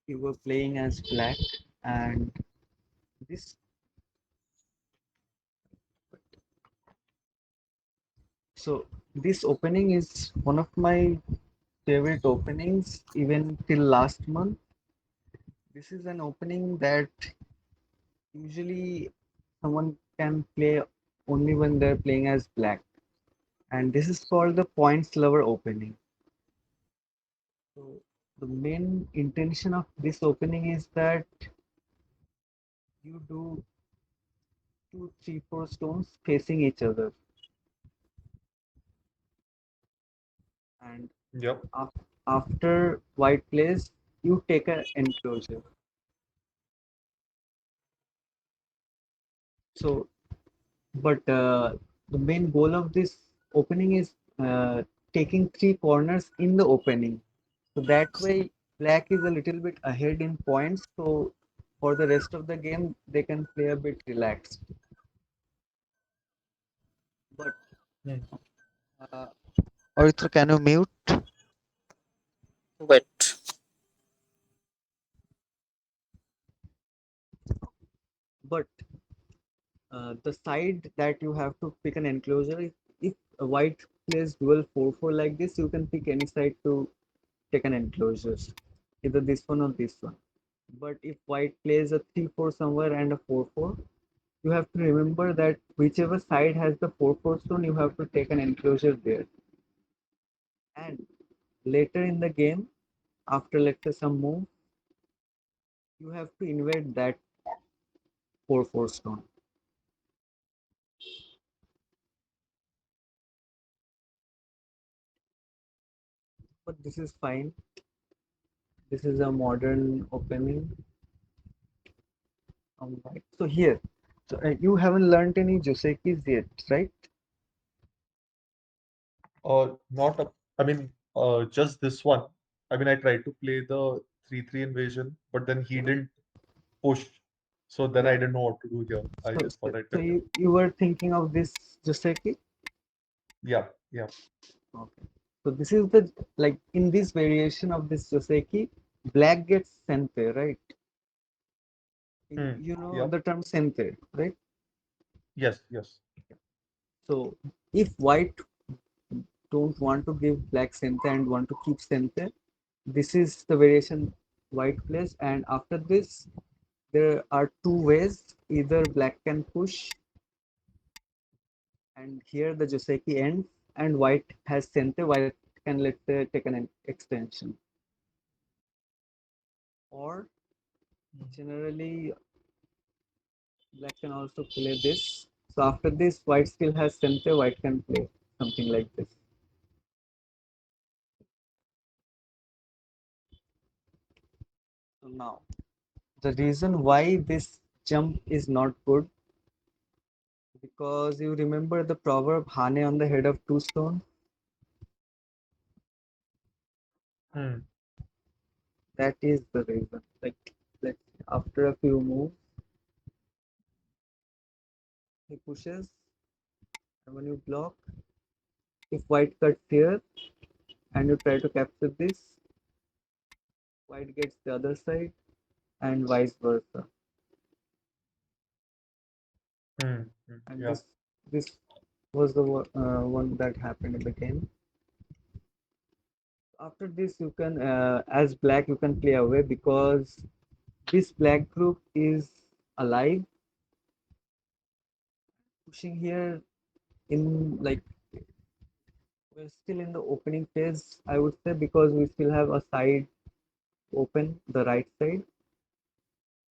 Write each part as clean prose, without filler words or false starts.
you were playing as black, and this so this opening is one of my favorite openings even till last month. This is an opening that usually someone can play only when they're playing as black, and this is called the points lover opening. So the main intention of this opening is that you do two, three, four stones facing each other, and Yep. after white plays, you take an enclosure. So, but the main goal of this opening is taking three corners in the opening. So that way, black is a little bit ahead in points. So for the rest of the game, they can play a bit relaxed. But Hmm. uh, Aritra, can you mute? Wait. But the side that you have to pick an enclosure, if a white plays dual 4-4 like this, you can pick any side to take an enclosure, either this one or this one. But if white plays a 3-4 somewhere and a 4-4, you have to remember that whichever side has the 4-4 stone, you have to take an enclosure there. And later in the game, after let's say some move, you have to invade that 4-4 stone. But this is fine. This is a modern opening. Right. So here, so you haven't learned any Josekis yet, right? Not a, I mean, just this one. I mean, I tried to play the 3-3 invasion, but then he didn't push. So then I Yeah. didn't know what to do here. I So, just so, thought I'd so continue. you were thinking of this Joseki? Yeah, yeah. Okay. So this is the like in this variation of this Joseki, black gets sente, right? Hmm. You know Yeah. the term sente, right? Yes, yes. So if white don't want to give black sente and want to keep sente, this is the variation white plays, and after this there are two ways. Either black can push, and here the Joseki ends, and white has sente. White can let take an extension, or generally black can also play this. So after this, white still has sente. White can play something like this. So now the reason why this jump is not good, because you remember the proverb "Hane on the head of two stones." Hmm. That is the reason. Like, let's after a few moves, he pushes, and when you block, if white cuts here and you try to capture this, white gets the other side, and vice versa. Hmm. Hmm. And Yeah. this was the one that happened in the game. After this, you can as black you can play away because this black group is alive. Pushing here in like we're still in the opening phase, I would say, because we still have a side open, the right side.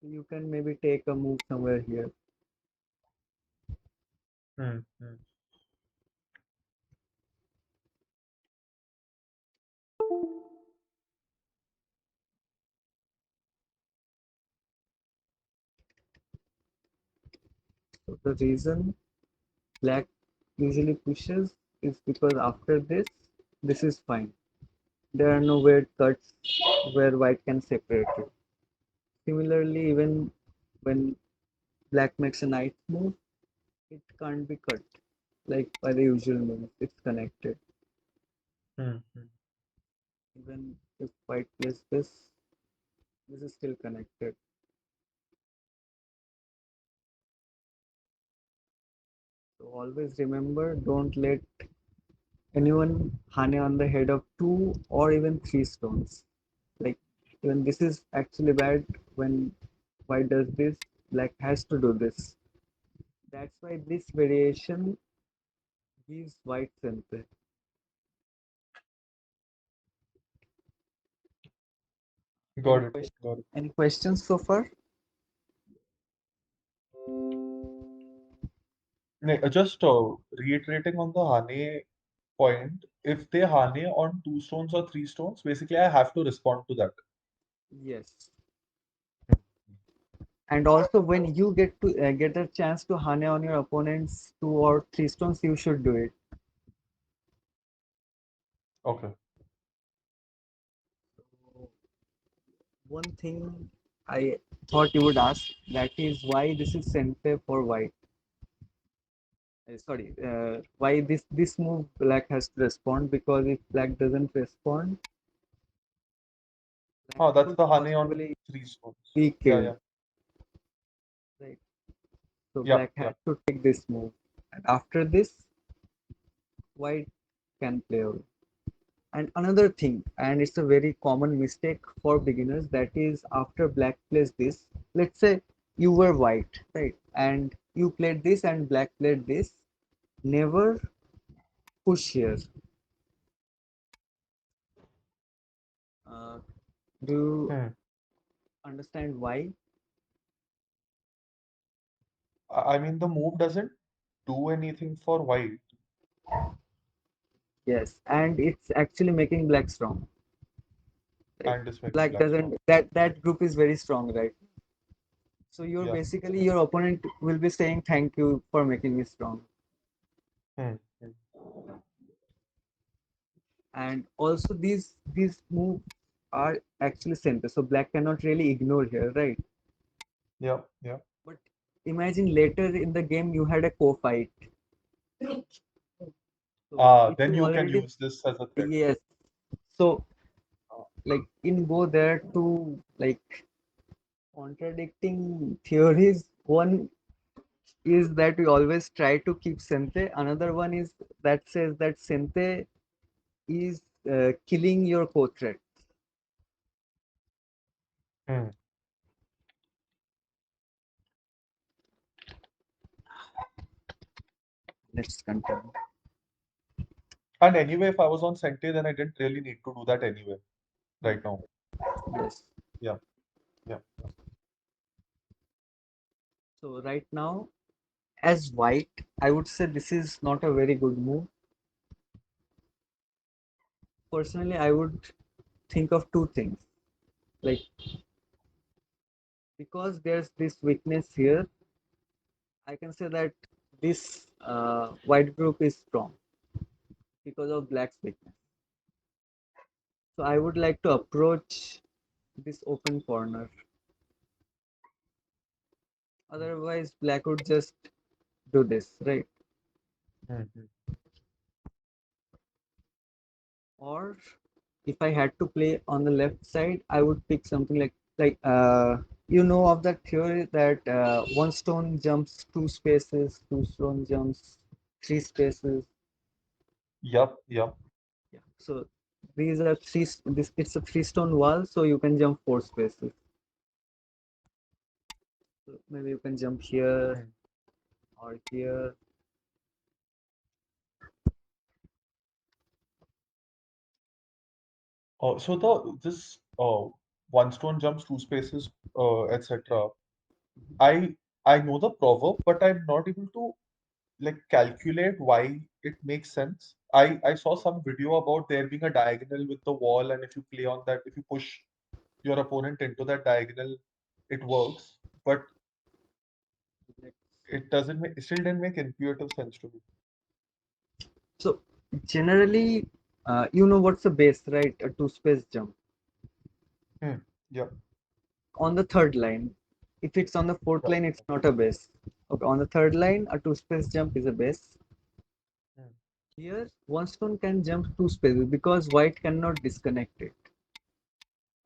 You can maybe take a move somewhere here. Hmm. Hmm. So the reason black usually pushes is because after this is fine. There are no weird cuts where white can separate it. Similarly, even when black makes a knight move, it can't be cut like by the usual move. It's connected. Hmm. Hmm. Even if white plays this, This is still connected. So always remember, don't let anyone hane on the head of two or even three stones. Like even this is actually bad when white does this, black has to do this. That's why this variation gives white center. Any Got it. question? Got it. Any questions so far? Just reiterating on the Hane point, if they Hane on two stones or three stones, basically I have to respond to that. Yes. And also when you get to get a chance to hane on your opponent's two or three stones, you should do it. Okay. One thing I thought you would ask, that is why this is center for white. Sorry, why this move black has to respond, because if black doesn't respond, black Oh, that's could the Hane on possibly three stones. be Yeah, killed, yeah. right? So Yep, black had yep. to take this move, and after this, white can play out. And another thing, and it's a very common mistake for beginners, that is after black plays this, let's say you were white, right? And you played this and black played this, never push here. Uh, do you Hmm. understand why? I mean, the move doesn't do anything for white Yes, and it's actually making black strong, right? and is making Black black strong. doesn't, that group is very strong, right? So you're Yeah. basically, your opponent will be saying thank you for making me strong. Hmm. Hmm. And also these moves are actually center, so black cannot really ignore here, right? Yeah, yeah. But imagine later in the game you had a co-fight, so it Then will you can already, use this as a threat. yes. So like in Go, there are two like contradicting theories. One is that we always try to keep Sente. Another one is that says that Sente is killing your co-threat. Hmm. Let's continue. And anyway, if I was on Sente, then I didn't really need to do that anyway, right now. Yes. Yeah, yeah. So right now, as white, I would say this is not a very good move. Personally, I would think of two things. Like, because there's this weakness here, I can say that this white group is strong because of black's weakness. So I would like to approach this open corner. Otherwise, black would just do this, right? Hmm. Hmm. Or if I had to play on the left side, I would pick something you know of that theory that one stone jumps two spaces, two stone jumps three spaces. Yup, yup. Yeah. So these are three. This it's a three stone wall, so you can jump four spaces. So maybe you can jump here Hmm. or here. So the this one stone jumps two spaces, etc. I I know the proverb, but I'm not able to like calculate why it makes sense. I saw some video about there being a diagonal with the wall, and if you play on that, if you push your opponent into that diagonal, it works. But Let's see. it doesn't make, it still didn't make intuitive sense to me. So generally, you know what's a base, right? A two space jump Hmm. Yeah. on the third line. If it's on the fourth Yeah. line, it's not a base. Okay, on the third line, a two space jump is a base. Hmm. Here, one stone can jump two spaces because white cannot disconnect it.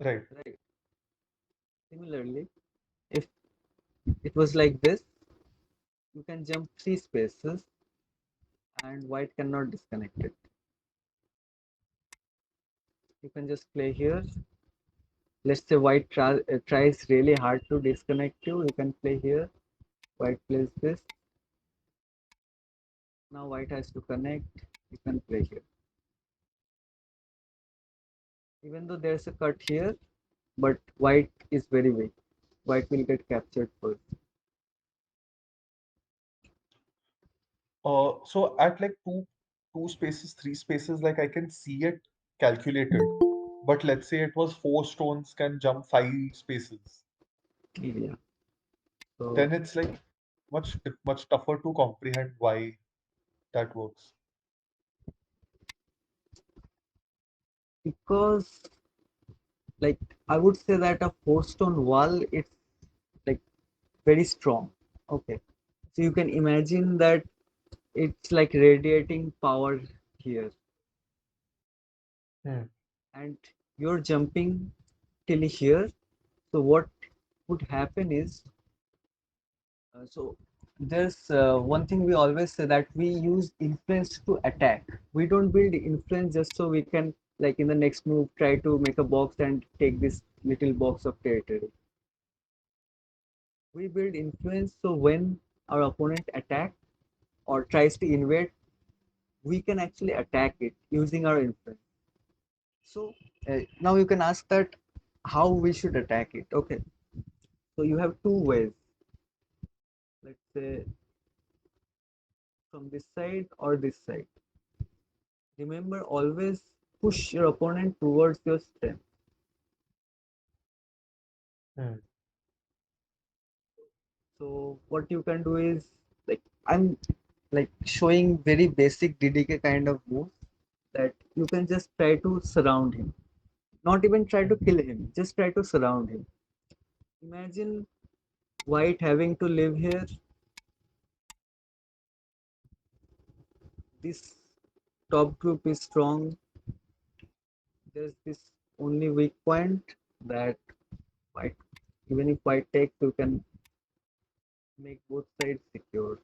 Right. Right. Similarly, if it was like this, you can jump three spaces and white cannot disconnect it. You can just play here. Let's say white tries really hard to disconnect you. You can play here. White plays this. Now white has to connect. You can play here. Even though there's a cut here, but white is very weak. White will get captured first. So at like two spaces, three spaces, like I can see it calculated. But let's say it was four stones can jump five spaces. Yeah. So Then it's like much tougher to comprehend why that works. because like I would say that a four stone wall it's like very strong. Okay. So you can imagine that it's like radiating power here, Hmm. and you're jumping till here. So what would happen is, so there's one thing we always say that we use influence to attack. We don't build influence just so we can like in the next move try to make a box and take this little box of territory. We build influence so when our opponent attack or tries to invade, we can actually attack it using our influence. So now you can ask that how we should attack it. Okay, so you have two ways. Let's say from this side or this side. Remember, always push your opponent towards your strength. Hmm. So what you can do is like I'm like showing very basic DDK kind of moves that you can just try to surround him. Not even try to Hmm. kill him, just try to surround him. Imagine white having to live here. This top group is strong. There's this only weak point that white, even if white takes, you can make both sides secure.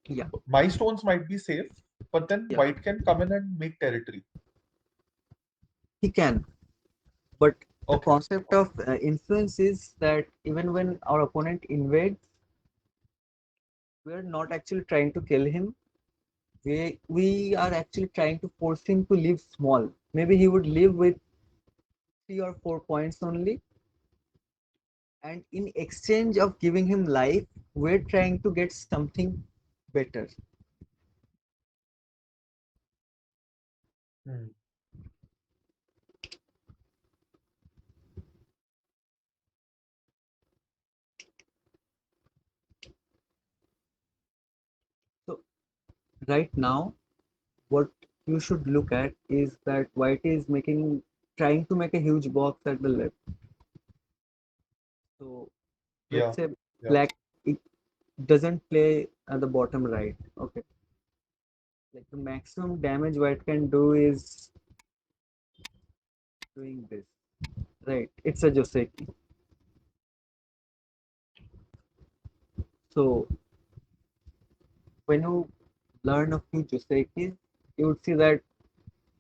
Yeah, My stones might be safe, but then yeah, white can come in and make territory. he can. But the Okay. concept of influence is that even when our opponent invades, we're not actually trying to kill him. We are actually trying to force him to live small. Maybe he would live with 3 or 4 points only, and in exchange of giving him life, we're trying to get something better. Hmm. So right now, what you should look at is that white is making trying to make a huge box at the left. So let's Yeah. say Yeah. black it doesn't play at the bottom right. Okay, like the maximum damage white can do is doing this. Right, it's a Joseki. So when you learn a few Josekis, you would see that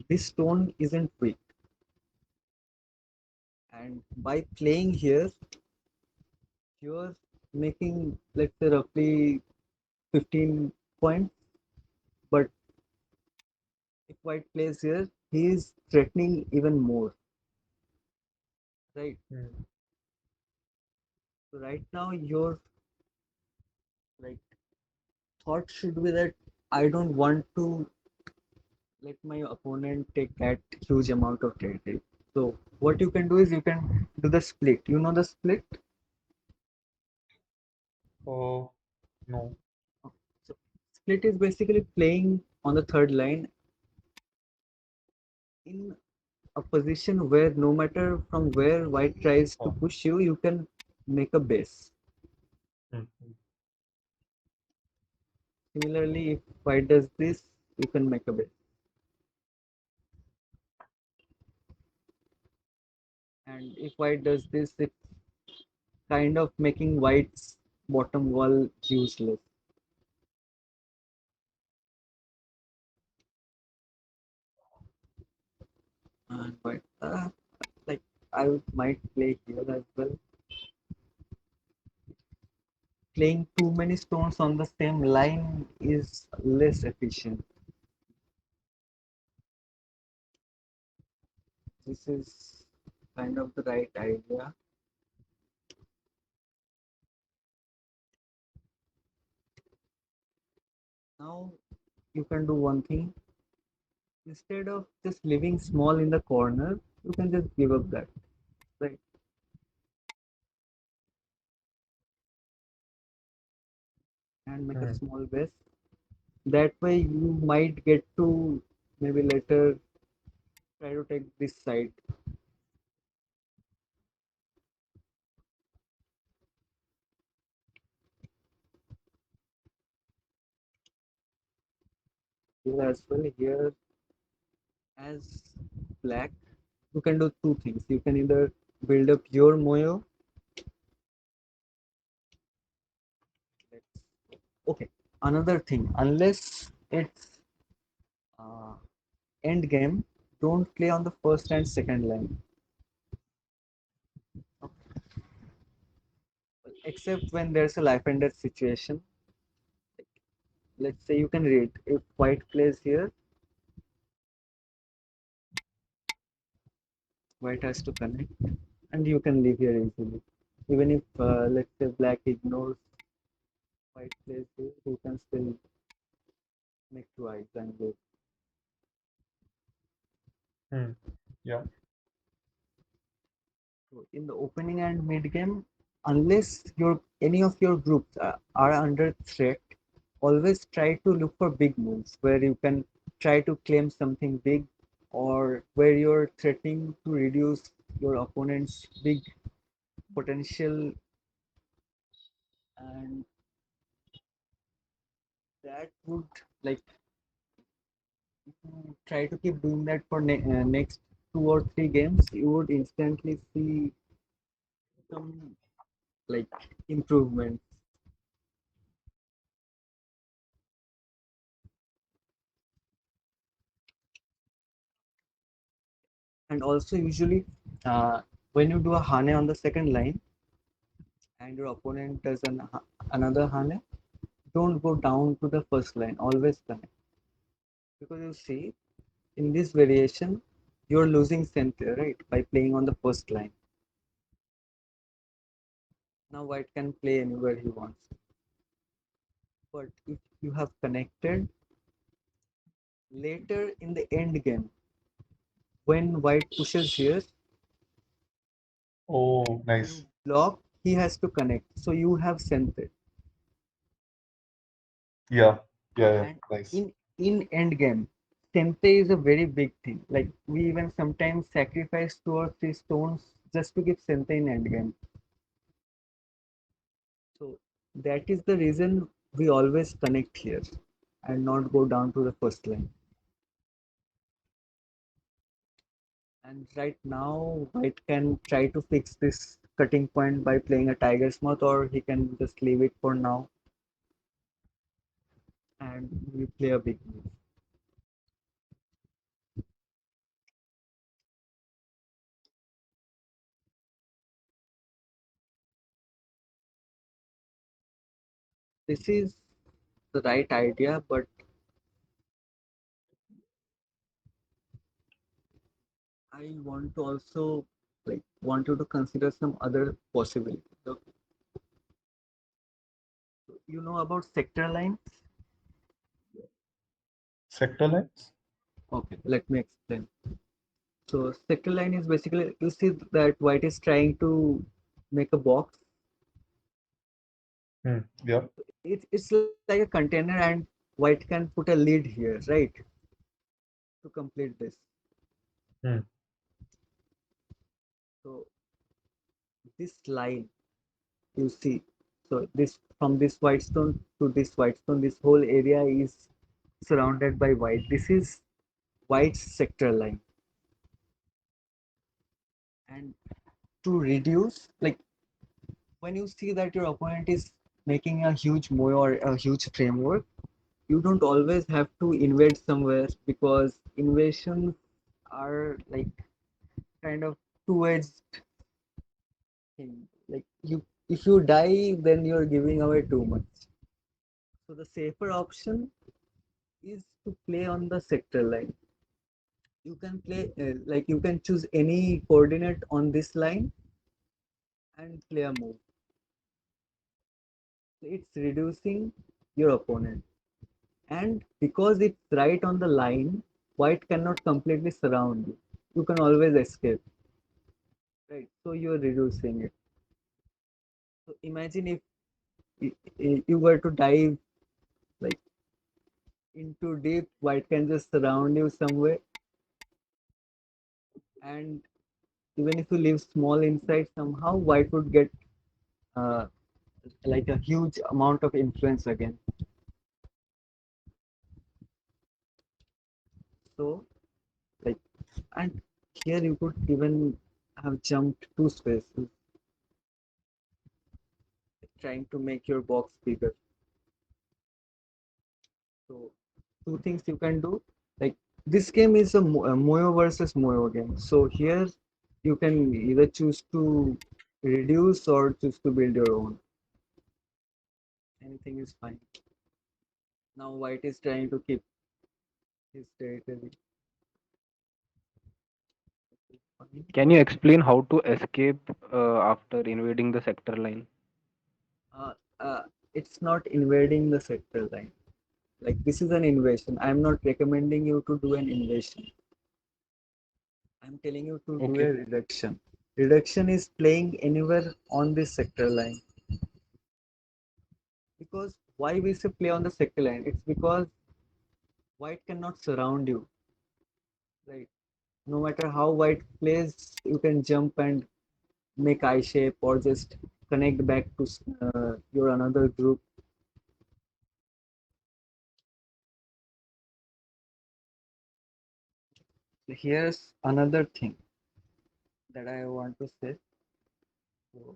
this stone isn't weak. And by playing here, you're making let's say roughly 15 points. But if white plays here, he is threatening even more. Right. Hmm. So right now your like thought should be that I don't want to let my opponent take that huge amount of territory. So what you can do is you can do the split. You know the split? Oh, no. So split is basically playing on the third line in a position where no matter from where white tries to Oh. push you, you can make a base. Hmm. Hmm. Similarly, if white does this, you can make a base. And if white does this, it's kind of making white's bottom wall useless. And white, like might play here as well. Playing too many stones on the same line is less efficient. This is kind of the right idea. Now you can do one thing. Instead of just living small in the corner, you can just give up that, right? And make a Hmm. small base. That way you might get to maybe later try to take this side. Here as well, here as black, you can do two things. You can either build up your moyo. Okay, another thing, unless it's uh, end game, don't play on the first and second line, except when there's a life and death situation. Let's say you can read if white plays here, white has to connect, and you can leave here easily. Even if let's say black ignores white plays here, you can still make two eyes and live. Hmm. Yeah. So in the opening and mid game, unless your any of your groups are under threat, always try to look for big moves where you can try to claim something big, or where you're threatening to reduce your opponent's big potential, and that would, like, if you try to keep doing that for next 2 or 3 games, you would instantly see some, like, improvement. And also usually when you do a hane on the second line and your opponent does another hane, don't go down to the first line, always connect, because you see in this variation you're losing center, right, by playing on the first line. Now white can play anywhere he wants, but if you have connected later in the end game, when white pushes here, Oh, you nice. block, he has to connect, so you have center. Yeah. Yeah. Yeah. And Nice. in end game, sente is a very big thing. Like we even sometimes sacrifice 2 or 3 stones just to give sente in end game. So that is the reason we always connect here and not go down to the first line. And right now, white can try to fix this cutting point by playing a tiger's mouth, or he can just leave it for now and we play a big move. This is the right idea, but I want to also, like, want you to consider some other possibilities. So, you know about sector lines? Sector lines? Okay, let me explain. So sector line is basically, you see that white is trying to make a box. Hmm. Yeah. It's like a container, and white can put a lid here, right, to complete this. Hmm. So this line, you see, so this from this white stone to this white stone, this whole area is surrounded by white. This is white sector line, and to reduce, like when you see that your opponent is making a huge move or a huge framework, you don't always have to invade somewhere, because invasions are like kind of two-edged thing. Like you, if you die, then you're giving away too much. So the safer option is to play on the sector line. You can play like you can choose any coordinate on this line and play a move. So it's reducing your opponent. And because it's right on the line, white cannot completely surround you. You can always escape, right? So you're reducing it. So imagine if you were to dive like into deep, white can just surround you somewhere, and even if you leave small inside, somehow white would get uh, like a huge amount of influence again. So like, and here you could even have jumped two spaces, trying to make your box bigger. So two things you can do. Like this game is a Moyo versus Moyo game. So here you can either choose to reduce or choose to build your own. Anything is fine. Now white is trying to keep his territory. Fine. Can you explain how to escape after invading the sector line? Uh, uh, it's not invading the sector line. Like this is an invasion. I'm not recommending you to do an invasion. I'm telling you to do a Okay. reduction. Reduction is playing anywhere on this sector line. Because why we say play on the sector line? It's because white cannot surround you, right? No matter how white plays, you can jump and make eye shape or just connect back to your another group. Here's another thing that I want to say. So,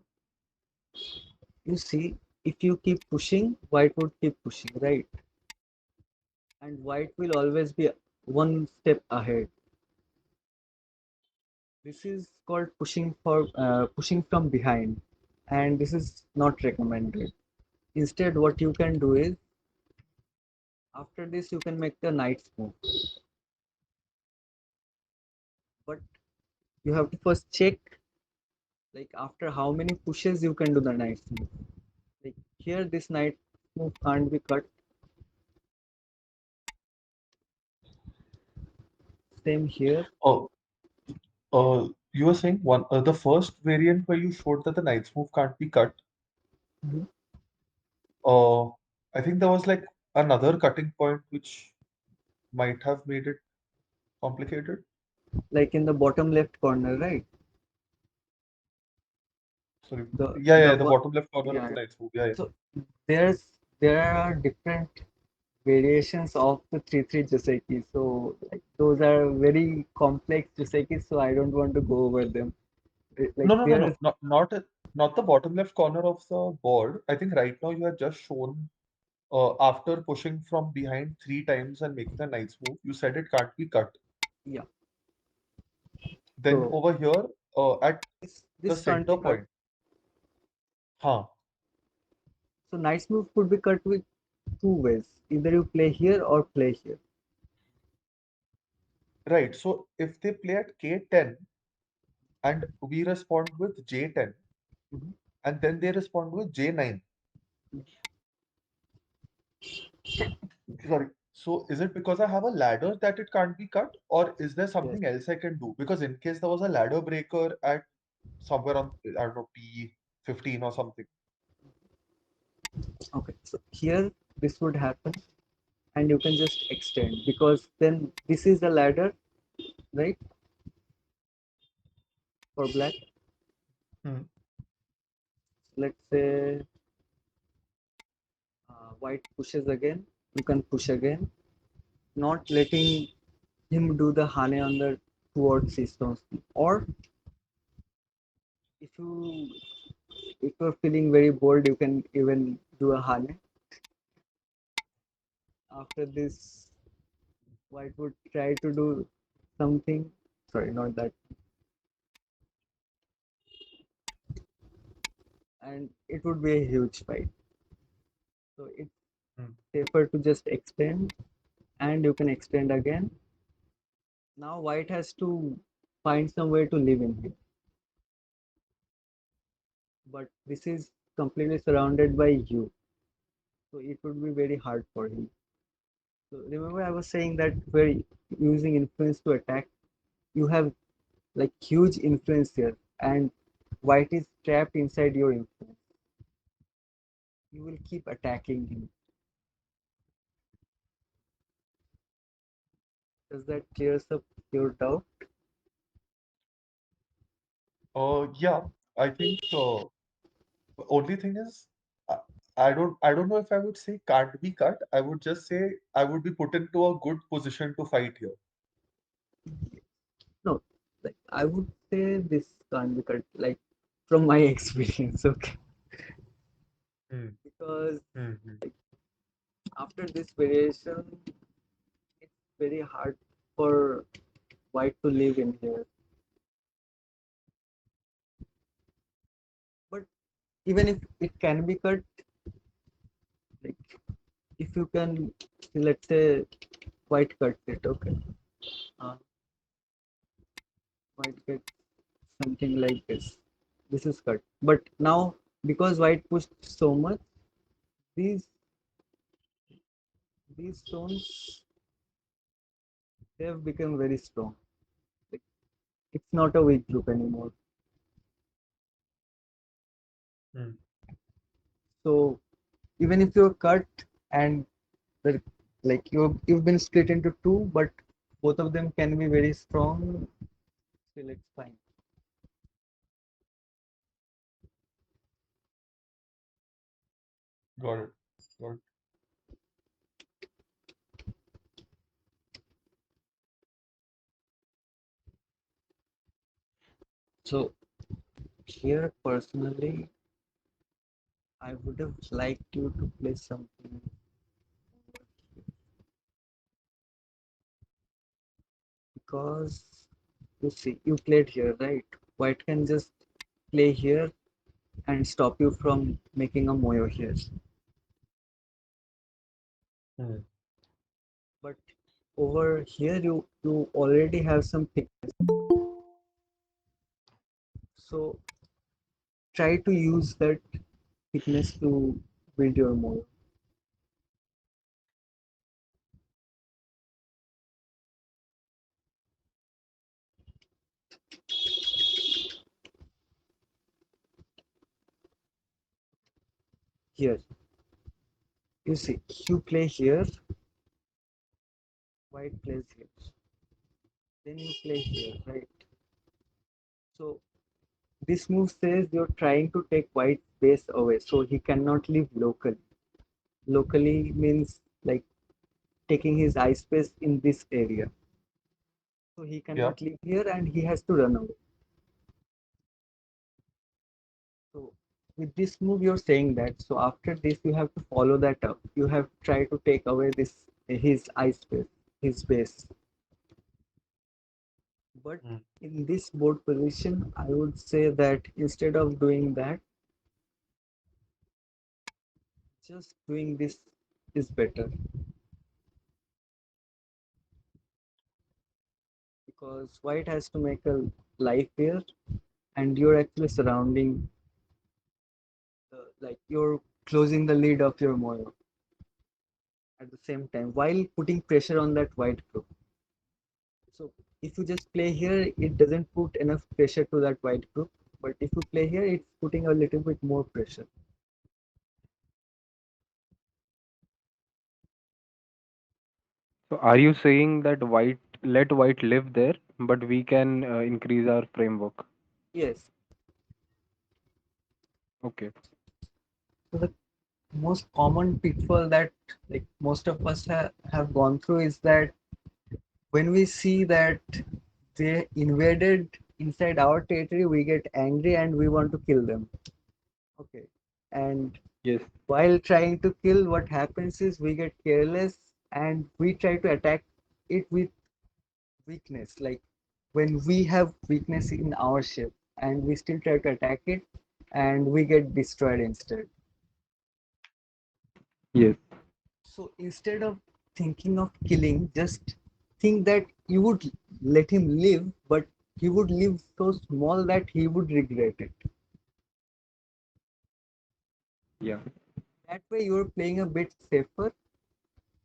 you see, if you keep pushing, white would keep pushing, right? And white will always be one step ahead. This is called pushing from behind, and this is not recommended. Instead, what you can do is after this you can make the knight's move, but you have to first check like after how many pushes you can do the knight's move. Like here, this knight move can't be cut. Same here. Oh, you were saying the first variant where you showed that the knight's move can't be cut. Mhm. Uh, I think there was like another cutting point which might have made it complicated. Like in the bottom left corner, right? Sorry. The Yeah, yeah, the the one, bottom left corner of yeah. the knight's move. Yeah, yeah. So there are different variations of the 3-3 Joseki. So like those are very complex Joseki, so I don't want to go over them. Like No, no, no, there's no, not the bottom left corner of the board. I think right now you had just shown after pushing from behind three times and making a knight's move, you said it can't be cut. yeah. Then So over here, at the this can't center be cut. point, huh? So knight's move could be cut with two ways. Either you play here or play here. Right. So if they play at K10 and we respond with J10 Mhm. and then they respond with J9. Sorry. So is it because I have a ladder that it can't be cut, or is there Yes. something else I can do? Because in case there was a ladder breaker at somewhere on, I don't know, P15 or something. Okay. So here this would happen, and you can just extend because then this is the ladder, right? For black. Hmm. Let's say white pushes again. You can push again, not letting him do the hane on the two or three stones. Or If you're feeling very bored, you can even do a hane. After this, white would try to do something. Sorry, not that. And it would be a huge fight. So it's Hmm. safer to just extend, and you can extend again. Now white has to find some way to live in here, but this is completely surrounded by you, so it would be very hard for him. So remember, I was saying that we're using influence to attack. You have like huge influence here, and white is trapped inside your influence. You will keep attacking him. Does that clears up your doubt? Yeah, I think only thing is, I, I don't know if I would say can't be cut. I would just say I would be put into a good position to fight here. No, like I would say this can't be cut. Like from my experience, okay, Hmm. because Hmm. Hmm. after this variation, it's very hard for white to live in here. But even if it can be cut, like if you can, let's say, white cuts it, okay, uh, white gets something like this. This is cut. But now, because white pushed so much, these these stones they have become very strong. Like it's not a weak group anymore. Hmm. So even if you're cut and the, like you've been split into two, but both of them can be very strong. Still, it's fine. Got it. Got it. So here, personally, I would have liked you to play something because you see, you played here, right? White can just play here and stop you from making a moyo here. Hmm. But over here, you already have some thickness, so try to use that thickness to build your moyo. Here, you see, you play here, white plays here, then you play here, right? So this move says you're trying to take white base away, so he cannot live locally. Locally means like taking his eye space in this area. So he Yeah. cannot live here and he has to run away. So with this move, you're saying that. So after this, you have to follow that up. You have to try to take away this his eye space, his base. But Hmm. in this board position, I would say that instead of doing that, just doing this is better because white has to make a life here and you're actually surrounding like you're closing the lid of your moyo at the same time while putting pressure on that white group. So if you just play here, it doesn't put enough pressure to that white group. But if you play here, it's putting a little bit more pressure. So are you saying that white let white live there, but we can increase our framework? Yes. Okay. So the most common pitfall that like most of us have gone through is that when we see that they invaded inside our territory, we get angry and we want to kill them. Okay. And Yes. while trying to kill, what happens is we get careless and we try to attack it with weakness. Like when we have weakness in our ship and we still try to attack it and we get destroyed instead. Yes. So instead of thinking of killing, just think that you would let him live, but he would live so small that he would regret it. Yeah. That way, you're playing a bit safer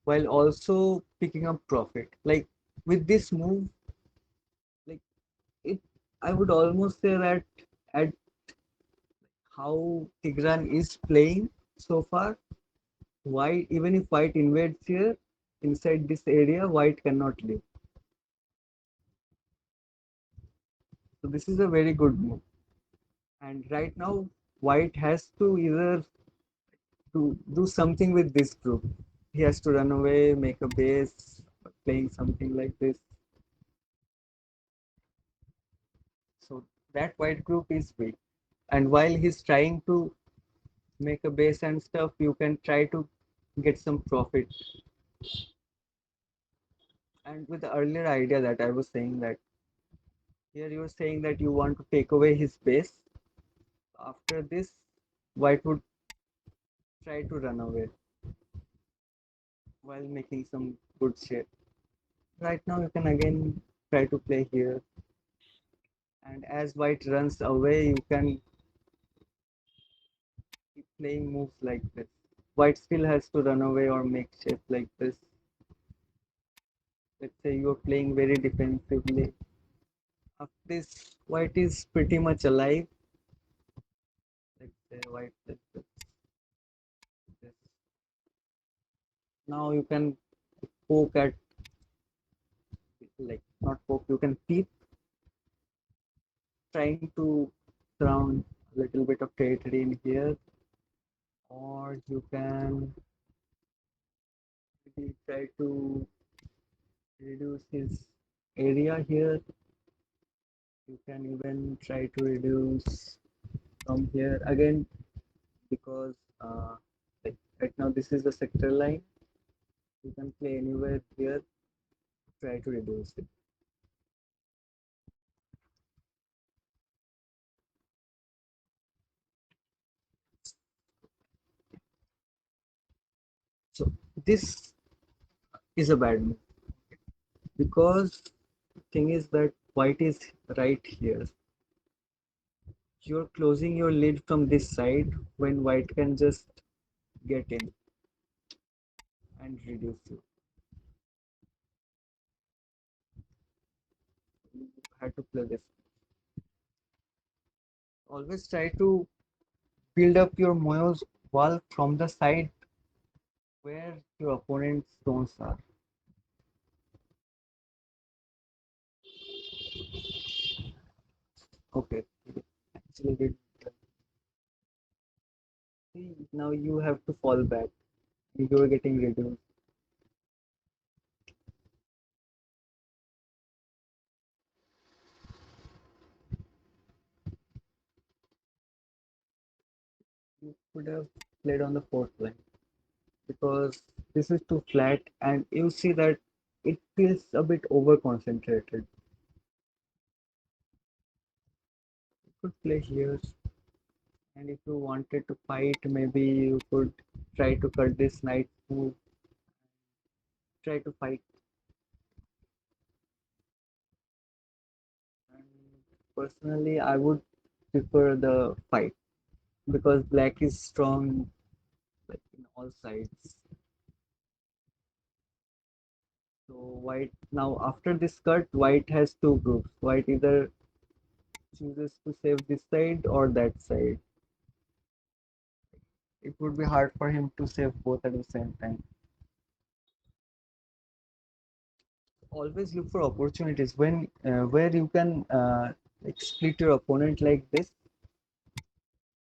while also picking up profit. Like with this move, like it, I would almost say that at how Tigran is playing so far, white even if white invades here inside this area, white cannot live. So this is a very good move. And right now, white has to either to do something with this group. He has to run away, make a base, playing something like this. So that white group is weak. And while he's trying to make a base and stuff, you can try to get some profit. And with the earlier idea that I was saying that here you were saying that you want to take away his base. After this, white would try to run away while making some good shit. Right now you can again try to play here, and as white runs away you can keep playing moves like this. White still has to run away or make shape like this. Let's say you're playing very defensively. After this, white is pretty much alive. Let's say white like this. Now you can poke at, like not poke, you can peep, trying to surround a little bit of territory in here, or you can maybe try to reduce his area here. You can even try to reduce from here again, because like right now this is the sector line. You can play anywhere here, try to reduce it. So this is a bad move, because thing is that white is right here. You're closing your lid from this side when white can just get in and reduce you. You had to play this. Always try to build up your Moyo's wall from the side where your opponent's stones are. Okay, actually did. See, now you have to fall back. You are getting reduced. You could have played on the fourth line, because this is too flat and you see that it feels a bit over concentrated. You could play here, and if you wanted to fight, maybe you could try to cut this knight move, try to fight. And personally, I would prefer the fight, because black is strong like in all sides. So white now, after this cut, white has two groups. White either chooses to save this side or that side. It would be hard for him to save both at the same time. Always look for opportunities when where you can like split your opponent like this,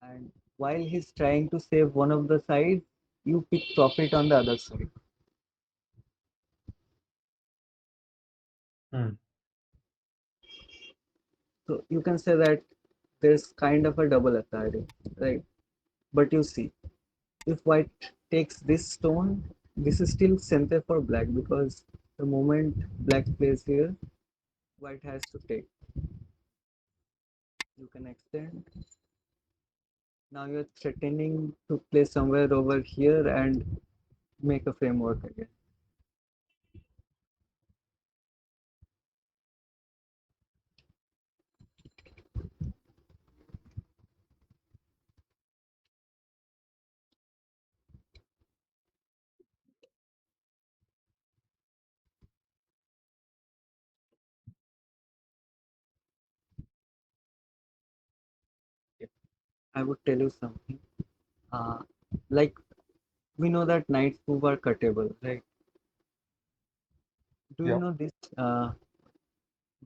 and while he's trying to save one of the sides, you pick profit on the other side. Hmm. So you can say that there's kind of a double authority, right? But you see, if white takes this stone, this is still center for black because the moment black plays here, white has to take. You can extend. Now you're threatening to play somewhere over here and make a framework again. Okay. I would tell you something. Uh, like we know that knights move are cuttable, right? Do you Yeah. know this?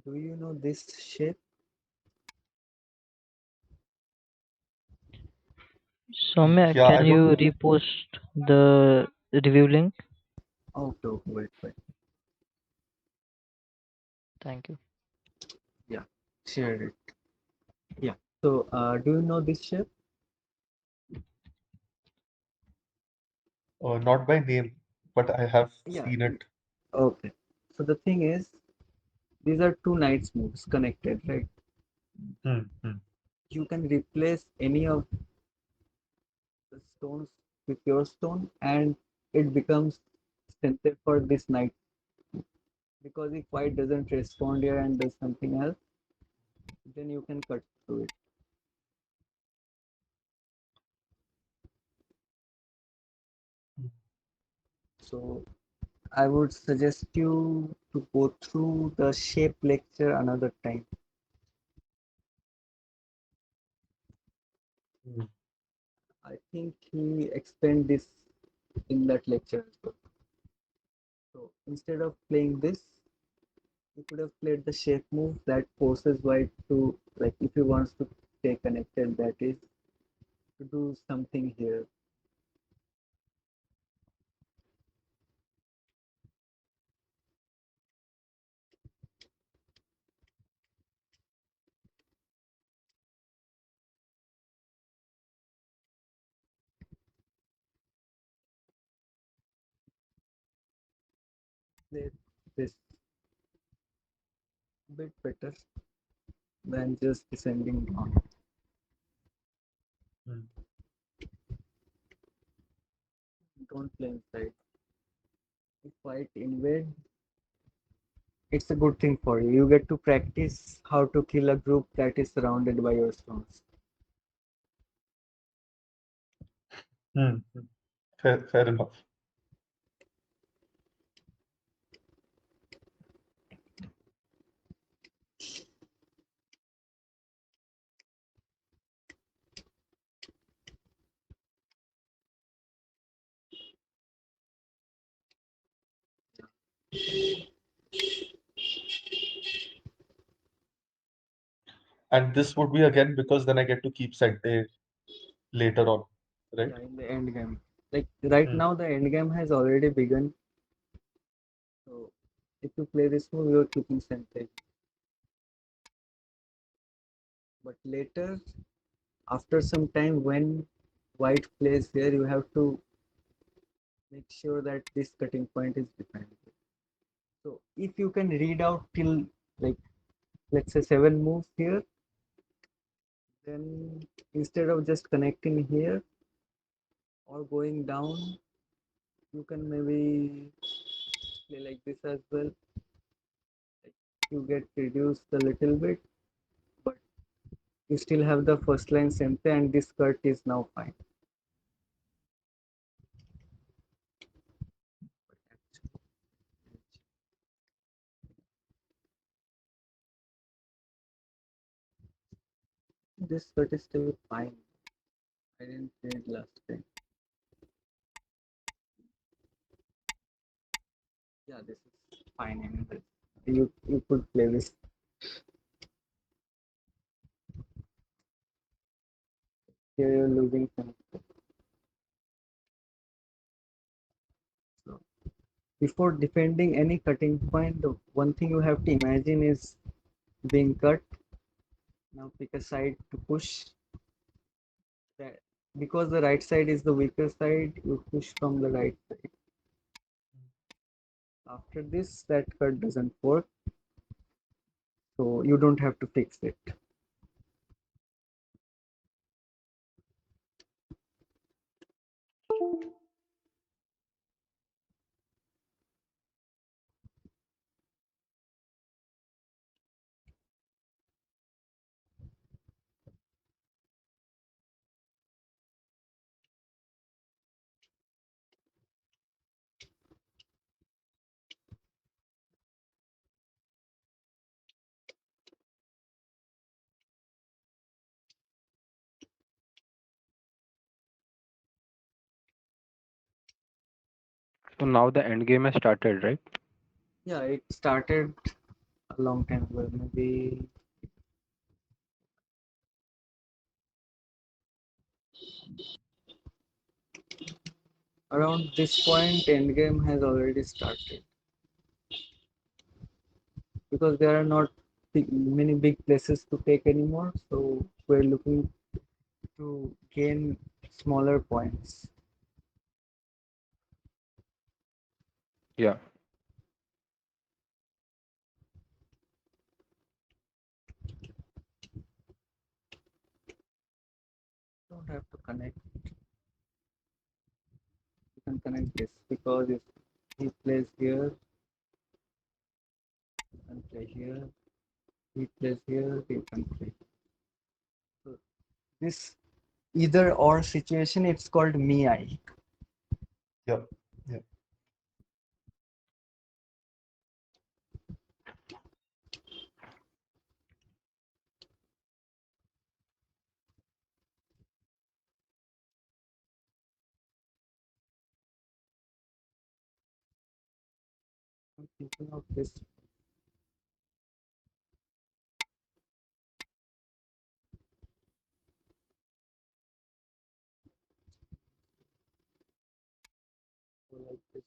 Do you know this shape? Soumya, Yeah, I can don't you know. repost the review link? Oh, okay, wait, wait. Thank you. Yeah, share it. Yeah. So, do you know this shape? Not by name, but I have Yeah. seen it. Okay. So the thing is, these are two knights moves connected, right? Hmm, hmm, You can replace any of the stones with your stone, and it becomes sensitive for this knight because if white doesn't respond here and does something else, then you can cut through it. hmm, So I would suggest you to go through the shape lecture another time. hmm, I think he explained this in that lecture as well. So instead of playing this, you could have played the shape move that forces white to, like, if he wants to stay connected, that is to do something here. Play this bit better than just descending down. hmm. Don't play inside. If white invade, it's a good thing for you. You get to practice how to kill a group that is surrounded by your stones. Hmm, hmm. Fair enough. And this would be again because then I get to keep Sente later on, right? Yeah, in the end game. Like right Hmm, now, the end game has already begun. So if you play this move, you're keeping Sente. But later, after some time, when white plays here, you have to make sure that this cutting point is defined. So if you can read out till, like, let's say 7 moves here, then instead of just connecting here or going down, you can maybe play like this as well. Like you get reduced a little bit, but you still have the first line Sente and this cut is now fine. This cut is still fine. I didn't read last time. Yeah, this is fine anyway. You could play this. Here you're losing some. So before defending any cutting point, the one thing you have to imagine is being cut. Now pick a side to push that, because the right side is the weaker side, you push from the right side. After this, that cut doesn't work, so you don't have to fix it. So now the end game has started, right? Yeah, it started a long time ago, maybe around this point. Endgame has already started because there are not many big places to take anymore. So we're looking to gain smaller points. Yeah. Don't have to connect. You can connect this because if he plays here, you can play here. He plays here, you can play. So this either or situation, it's called me I. Yep. Yep. I'm thinking of this. Like this.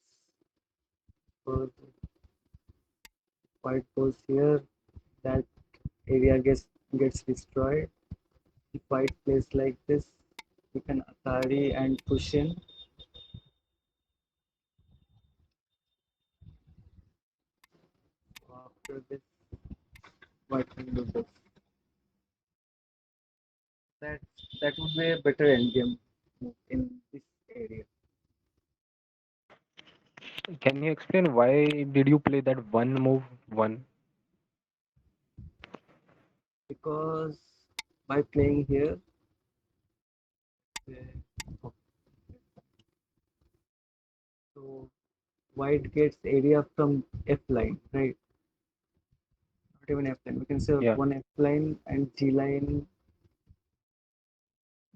So white goes here, that area gets destroyed. If white plays like this, you can Atari and push in. After this, white can do this. That that would be a better endgame in this area Can you explain why did you play that one move one? because by playing here, uh, so white gets area from F line, right? Not even F line. We can say Yeah. one F line and G line,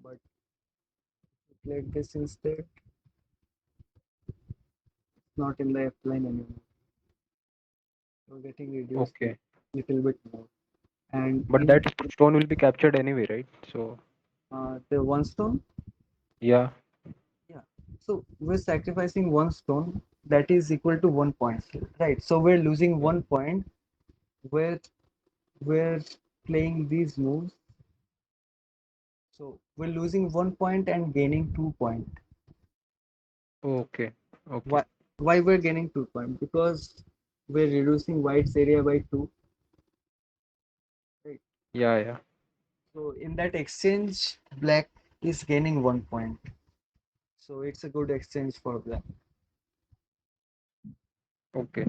but we played this instead. It's not in the F line anymore. We're getting reduced a Okay. little bit more. And But in that stone will be captured anyway, right? So the one stone, yeah. yeah. So we're sacrificing one stone that is equal to 1 point, right? So we're losing Yeah. 1 point where we're playing these moves. So we're losing 1 point and gaining 2 point. Okay. Okay. Why we're gaining 2 point? Because we're reducing white's area by two. Right. Yeah, yeah. So in that exchange, black is gaining 1 point. So it's a good exchange for black. Okay.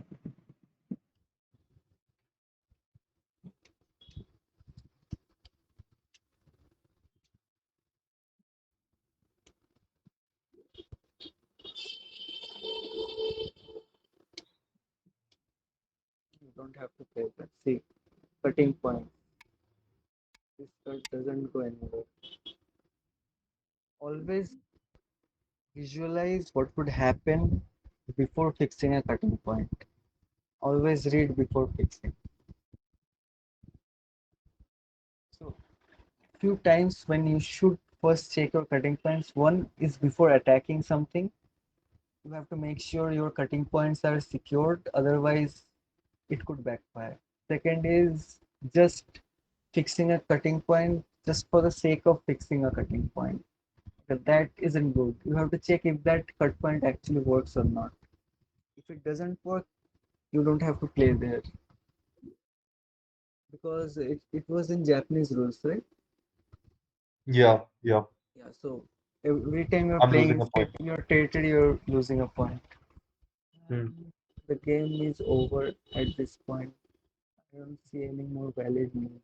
You don't have to play that. See, cutting point. This cut doesn't go anywhere. Always visualize what would happen before fixing a cutting point. Always read before fixing. So few times when you should first check your cutting points. One is before attacking something. You have to make sure your cutting points are secured, otherwise it could backfire. Second is just fixing a cutting point just for the sake of fixing a cutting point. But that isn't good. You have to check if that cut point actually works or not. If it doesn't work, you don't have to play there because it was in Japanese rules, right? Yeah, yeah. Yeah, so every time you're I'm playing losing a inside point. your territory, you're losing a point. Hmm. And the game is over at this point. I don't see any more valid moves.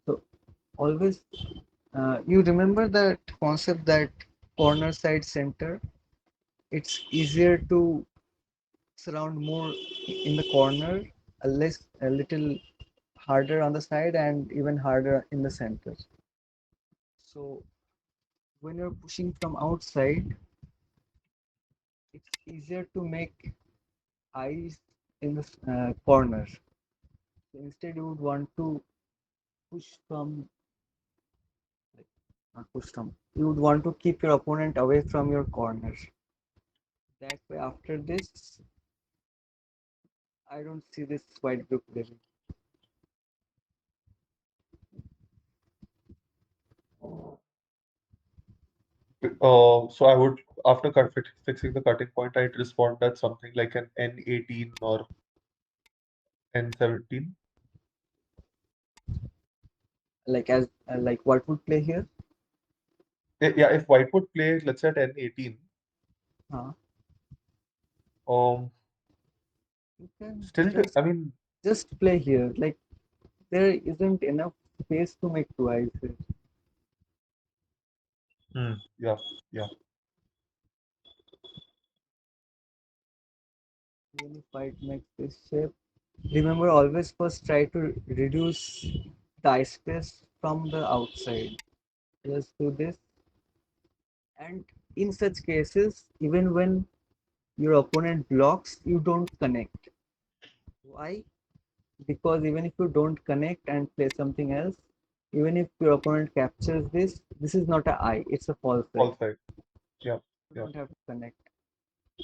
So always, you remember that concept that corner side center. It's easier to surround more in the corner, a little harder on the side, and even harder in the center. So when you're pushing from outside, it's easier to make eyes in the corner. So instead, you would want to push from, like, not push from, you would want to keep your opponent away from your corner. That way, after this, I don't see this white group living. So I would, after fixing the cutting point, I'd respond at something like an N18 or N17. Like as like what would play here? Yeah, if white would play, let's say at N18, Huh? um, You can still, I mean, just play here. Like there isn't enough space to make two eyes here. yeah, yeah. Even if white makes this shape. Remember, always first try to reduce the eye space from the outside. Just do this. And in such cases, even when your opponent blocks, you don't connect. Why? Because even if you don't connect and play something else, even if your opponent captures this, this is not a eye, it's a false eye. All side. Yeah, You yeah. don't have to connect.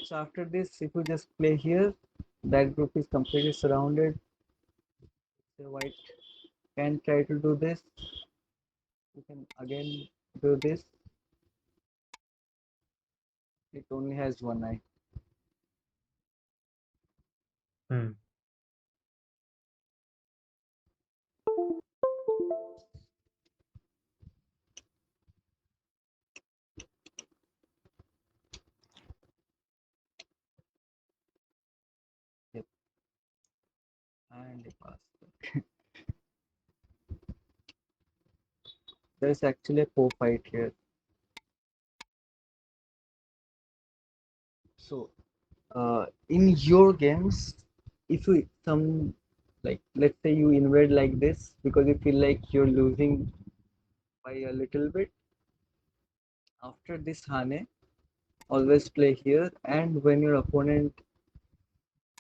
So after this, if you just play here, that group is completely surrounded. So white can try to do this. You can again do this. It only has one eye. Hmm. Yep. And it passed. There's actually a co-fight here. So in your games, if you some like let's say you invade like this because you feel like you're losing by a little bit, after this Hane, always play here, and when your opponent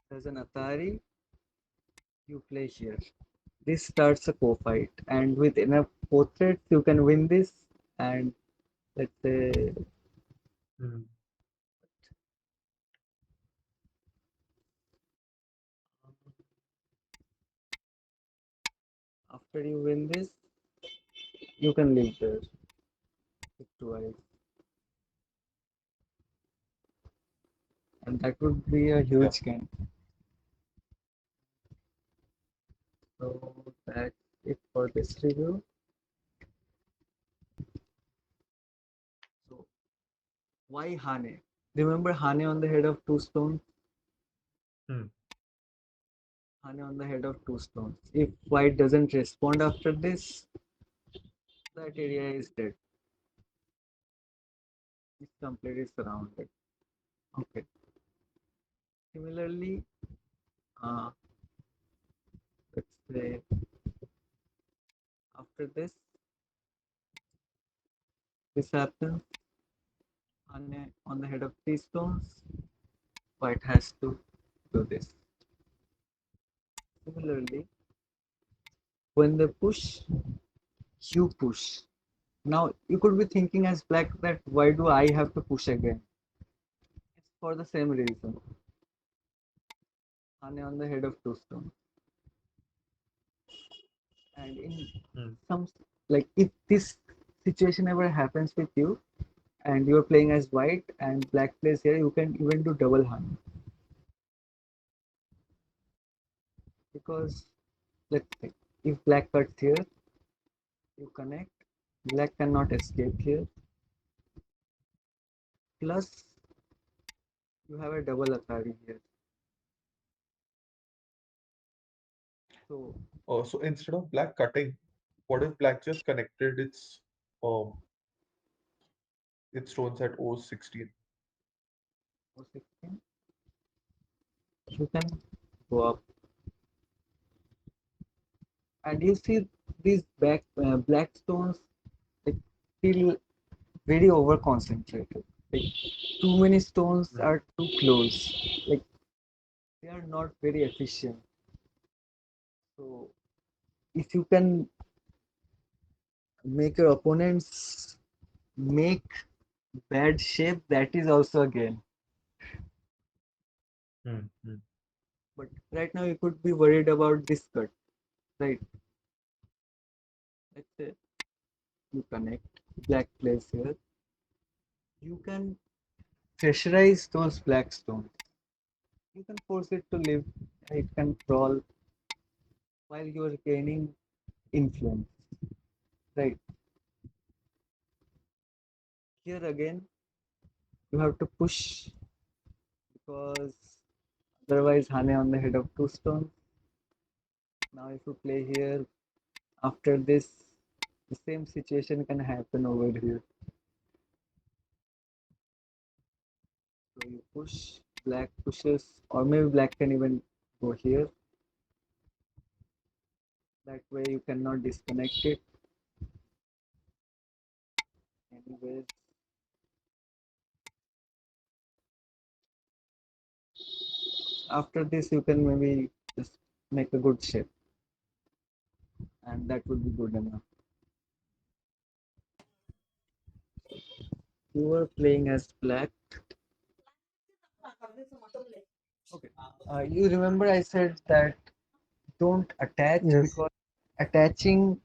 does an Atari, you play here. This starts a co-fight, and with enough portraits, you can win this. And let's say Hmm. after you win this, you can leave there with two eyes, and that would be a Yeah. huge gain. So that's it for this review. So why Hane? Remember Hane on the head of two stones? Hmm. Hane on the head of two stones. If white doesn't respond after this, that area is dead. It's completely surrounded. Okay. Similarly, uh, let's say after this happens. Hane on the head of three stones. White has to do this. Similarly, when they push, you push. Now you could be thinking as black that why do I have to push again? for the same reason. Hane on the head of two stones. And in Hmm. some, like if this situation ever happens with you and you're playing as white and black plays here, you can even do double Hane. Because let's say if black cuts here, you connect, black cannot escape here. Plus you have a double Atari here. So So instead of black cutting, what if black just connected um its stones at O16? for 16, you can go up. And you see these black stones like feel very over concentrated. Like too many stones Hmm. are too close. Like they are not very efficient. So if you can make your opponents make bad shape, that is also a gain. Hmm. Hmm. But right now you could be worried about this cut, right? Let's say you connect, black plays here. You can pressurize those black stones. You can force it to live. It can crawl while you are gaining influence, right? Here again, you have to push because otherwise Hane on the head of two stones. Now if you play here, after this, the same situation can happen over here. So you push, black pushes, or maybe black can even go here. That way you cannot disconnect it. Anyways, after this you can maybe just make a good shape, and that would be good enough. You were playing as black. Okay. You remember I said that don't attach Yes. because attaching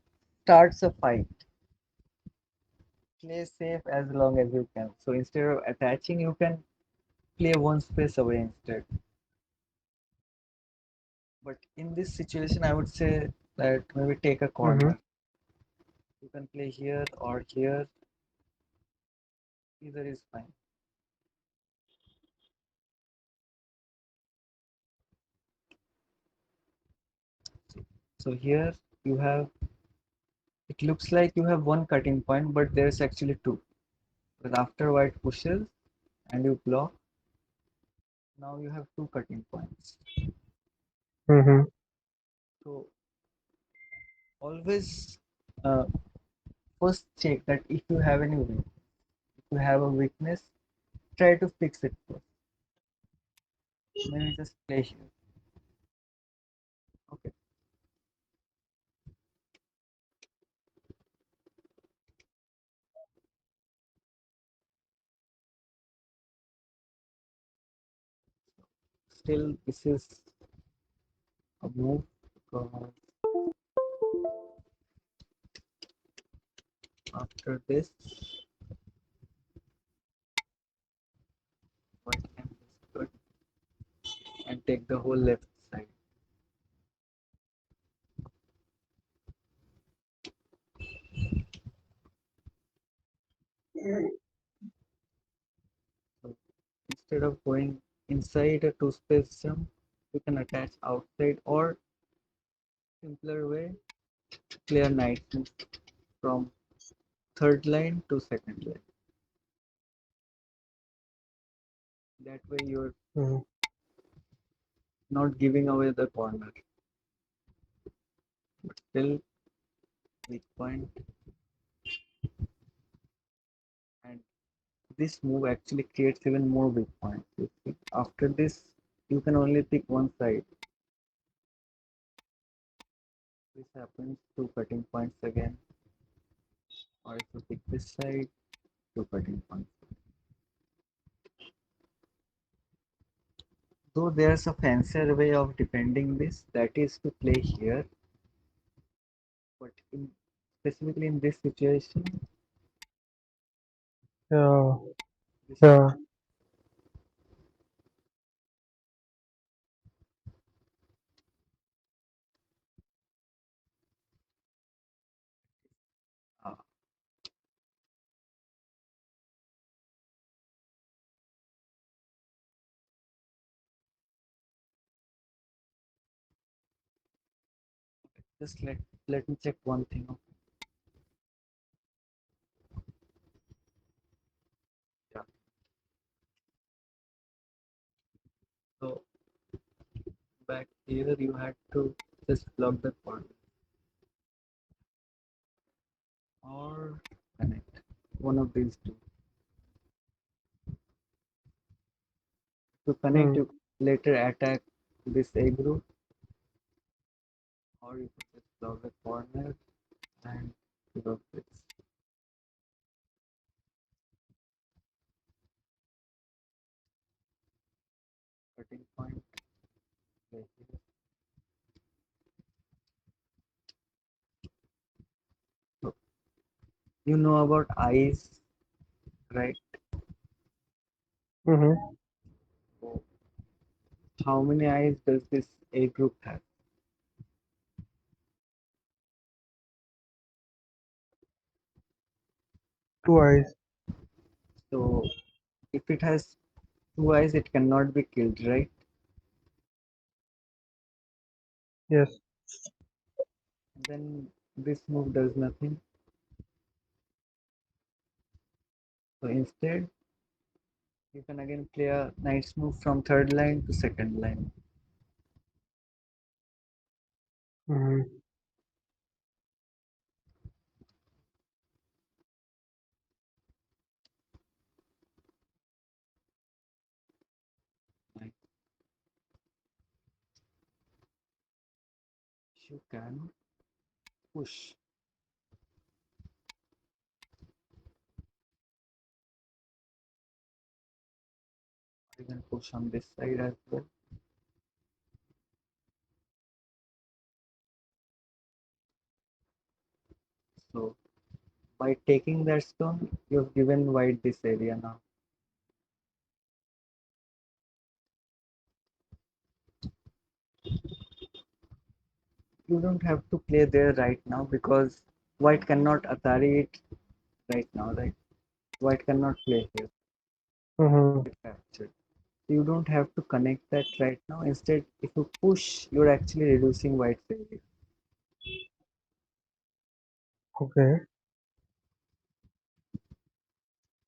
starts a fight. Play safe as long as you can. So instead of attaching, you can play one space away instead. But in this situation, I would say that maybe take a Mm-hmm. corner. You can play here or here. Either is fine. So, so here you have, it looks like you have one cutting point, but there's actually two. But after white pushes and you block, now you have two cutting points. Mm-hmm. So always uh, first check that if you have any weakness. If you have a weakness, try to fix it first. Maybe just play here. Okay. Still, this is a move because after this, white can just cut and take the whole left side. So instead of going inside a two-space jump, you can attach outside or simpler way, play a knight move from third line to second line. That way you're Mm-hmm. not giving away the corner, but still weak point. And this move actually creates even more weak points. After this, you can only pick one side. This happens, two cutting points again. Or if you pick this side, two cutting points. Though there's a fancier way of defending this, that is to play here, but specifically in this situation, Yeah. this is Yeah. uh, just let me check one thing. Yeah. So back here you had to just block the corner or connect. One of these two. To connect, Hmm. you later attack this A group, or you could just block the corner and give up this cutting point right here. So you know about eyes, right? Mm-hmm. So how many eyes does this A group have? Two eyes. So if it has two eyes, it cannot be killed, right? Yes. Then this move does nothing. So instead, you can again play a nice move from third line to second line. Mm-hmm. Like you can push. You can push on this side as well. So by taking that stone, you've given white this area now. You don't have to play there right now because white cannot Atari it right now, right? White cannot play here, Mm-hmm. get captured. You don't have to connect that right now. Instead, if you push, you're actually reducing white's area. Okay.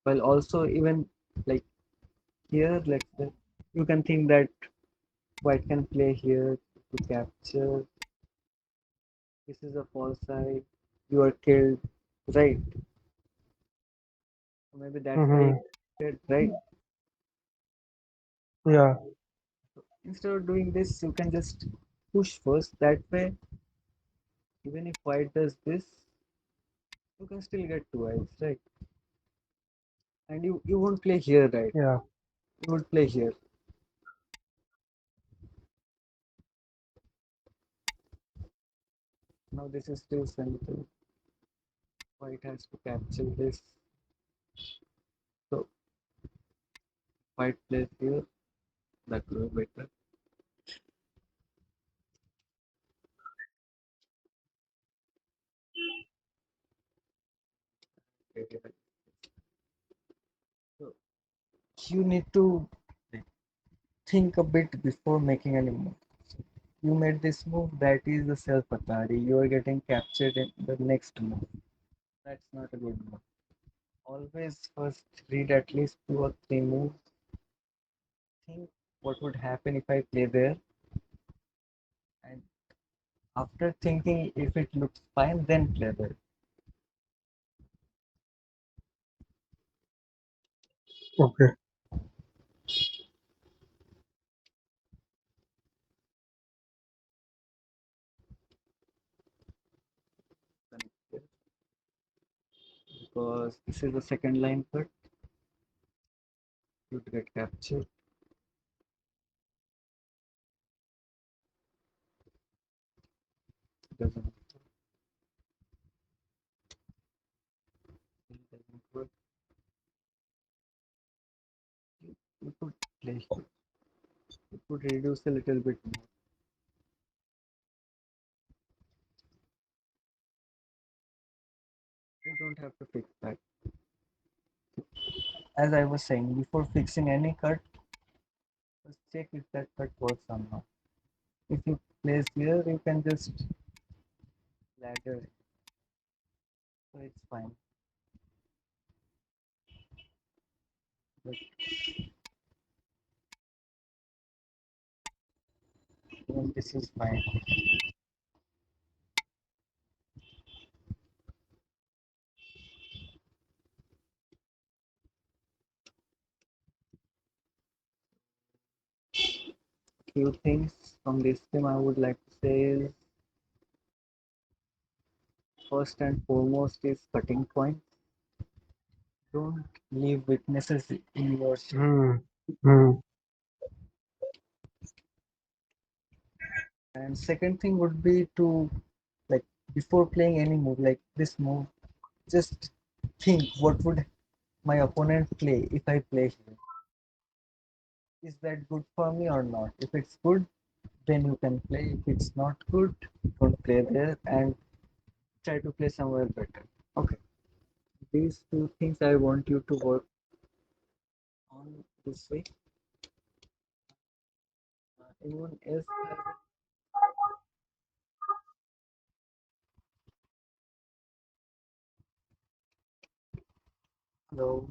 While also even like here, let's say, you can think that white can play here to capture. This is a false side. You are killed, right? So maybe that's why you Mm-hmm. did, right? Yeah. Instead of doing this, you can just push first. That way, even if white does this, you can still get two eyes, right? And you won't play here, right? Yeah. You would play here. Now this is still simple. White has to capture this. So white plays here. That will be better. Okay. So you need to think a bit before making any move. You made this move, that is the self Atari. You are getting captured in the next move. That's not a good move. Always first read at least two or three moves. Think what would happen if I play there, and after thinking if it looks fine, then play there. Okay. Because this is the second line cut, you'd get captured. doesn't it doesn't work. You could play here. You could reduce a little bit more. You don't have to fix that. As I was saying, before fixing any cut, just check if that cut works or not. If you place here, you can just ladder, so it's fine. But even this is fine. Few things from this game I would like to say is first and foremost is cutting point. Don't leave weaknesses in your ship. Hmm. Hmm. And second thing would be to, like, before playing any move like this move, just think what would my opponent play if I play here. Is that good for me or not? If it's good, then you can play. If it's not good, don't play there and try to play somewhere better. Okay. These two things I want you to work on this way. Anyone else have hello?